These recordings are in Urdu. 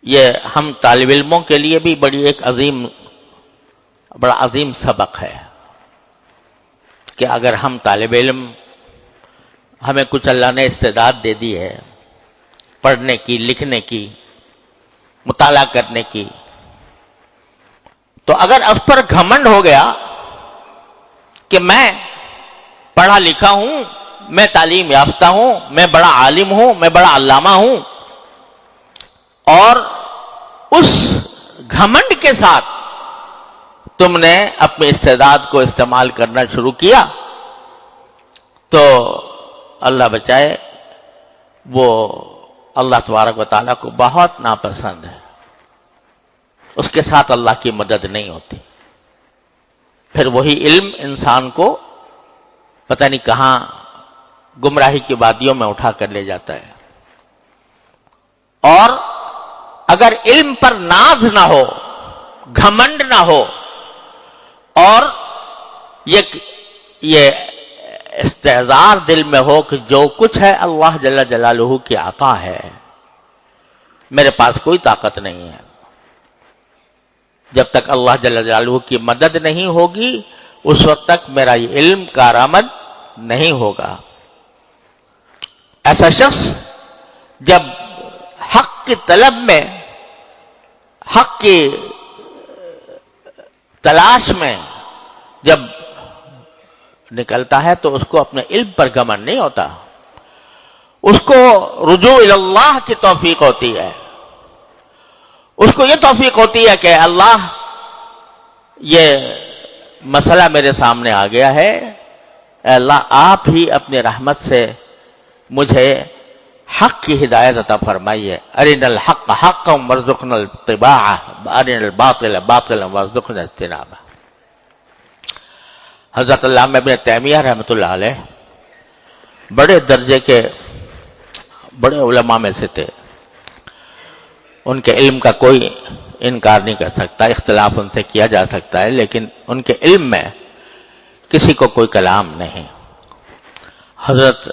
یہ ہم طالب علموں کے لیے بھی بڑا عظیم سبق ہے کہ اگر ہم طالب علم ہمیں کچھ اللہ نے استعداد دے دی ہے پڑھنے کی، لکھنے کی، مطالعہ کرنے کی، تو اگر اس پر گھمنڈ ہو گیا کہ میں پڑھا لکھا ہوں، میں تعلیم یافتہ ہوں، میں بڑا عالم ہوں، میں بڑا علامہ ہوں، اور اس گھمنڈ کے ساتھ تم نے اپنے استعداد کو استعمال کرنا شروع کیا، تو اللہ بچائے وہ اللہ تبارک و تعالیٰ کو بہت ناپسند ہے، اس کے ساتھ اللہ کی مدد نہیں ہوتی، پھر وہی علم انسان کو پتہ نہیں کہاں گمراہی کی وادیوں میں اٹھا کر لے جاتا ہے۔ اور اگر علم پر ناز نہ ہو، گھمنڈ نہ ہو، اور یہ استعزار دل میں ہو کہ جو کچھ ہے اللہ جل جلالہ کی عطا ہے، میرے پاس کوئی طاقت نہیں ہے، جب تک اللہ جل جلالہ کی مدد نہیں ہوگی اس وقت تک میرا یہ علم کارآمد نہیں ہوگا۔ ایسا شخص جب حق کی طلب میں، حق کی تلاش میں جب نکلتا ہے تو اس کو اپنے علم پر گھمنڈ نہیں ہوتا، اس کو رجوع اللہ کی توفیق ہوتی ہے، اس کو یہ توفیق ہوتی ہے کہ اللہ یہ مسئلہ میرے سامنے آ گیا ہے، اے اللہ آپ ہی اپنی رحمت سے مجھے حق کی ہدایت عطا فرمائیے، ارنا الحق حقا وارزقنا اتباعہ وارنا الباطل باطلا وارزقنا اجتنابہ۔ حضرت علامہ ابن تیمیہ رحمۃ اللہ علیہ بڑے درجے کے بڑے علماء میں سے تھے، ان کے علم کا کوئی انکار نہیں کر سکتا، اختلاف ان سے کیا جا سکتا ہے، لیکن ان کے علم میں کسی کو کوئی کلام نہیں۔ حضرت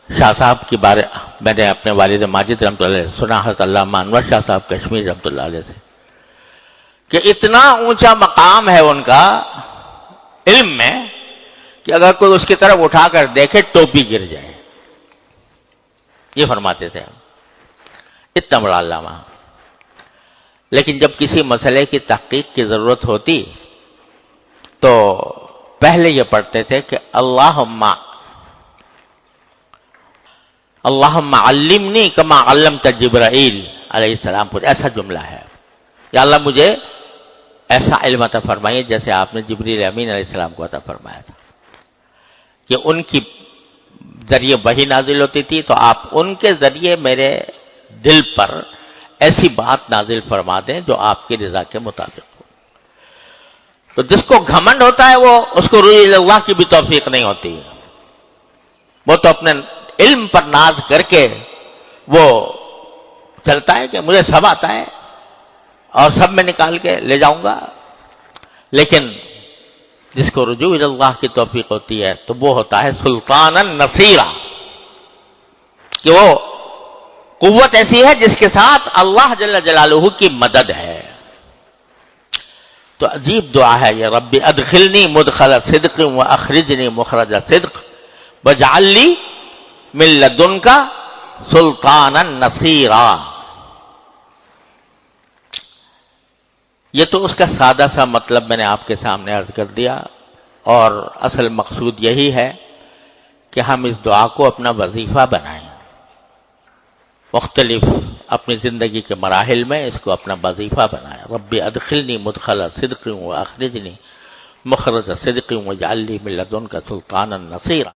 شاہ صاحب کی بارے میں نے اپنے والد ماجد رحمۃ اللہ علیہ سنا، حضرت علامہ انور شاہ صاحب کشمیر رحمۃ اللہ علیہ سے، کہ اتنا اونچا مقام ہے ان کا علم میں کہ اگر کوئی اس کی طرف اٹھا کر دیکھے ٹوپی گر جائے، یہ فرماتے تھے، اتنا بڑا علامہ۔ لیکن جب کسی مسئلے کی تحقیق کی ضرورت ہوتی تو پہلے یہ پڑھتے تھے کہ اللہم علمنی کما علمت جبرائیل علیہ السلام، کچھ ایسا جملہ ہے، یا اللہ مجھے ایسا علم عطا فرمائیے جیسے آپ نے جبریل امین علیہ السلام کو عطا فرمایا تھا، کہ ان کی ذریعے وحی نازل ہوتی تھی تو آپ ان کے ذریعے میرے دل پر ایسی بات نازل فرما دیں جو آپ کی رضا کے مطابق ہو۔ تو جس کو گھمنڈ ہوتا ہے وہ اس کو رجوع اللہ کی بھی توفیق نہیں ہوتی، وہ تو اپنے علم پر ناز کر کے وہ چلتا ہے کہ مجھے سب آتا ہے اور سب میں نکال کے لے جاؤں گا، لیکن جس کو رجوع اللہ کی توفیق ہوتی ہے تو وہ ہوتا ہے سلطانا نصیرا، کہ وہ قوت ایسی ہے جس کے ساتھ اللہ جل جلالہ کی مدد ہے۔ تو عجیب دعا ہے یہ، رب ادخلنی مدخل صدق واخرجنی مخرج صدق واجعل لی من لدنک سلطانا نصیرا۔ یہ تو اس کا سادہ سا مطلب میں نے آپ کے سامنے عرض کر دیا، اور اصل مقصود یہی ہے کہ ہم اس دعا کو اپنا وظیفہ بنائیں، مختلف اپنی زندگی کے مراحل میں اس کو اپنا وظیفہ بنائیں، رب ادخلنی مدخل صدق واخرجنی مخرج صدق واجعل لی من لدنک سلطانا نصیرا۔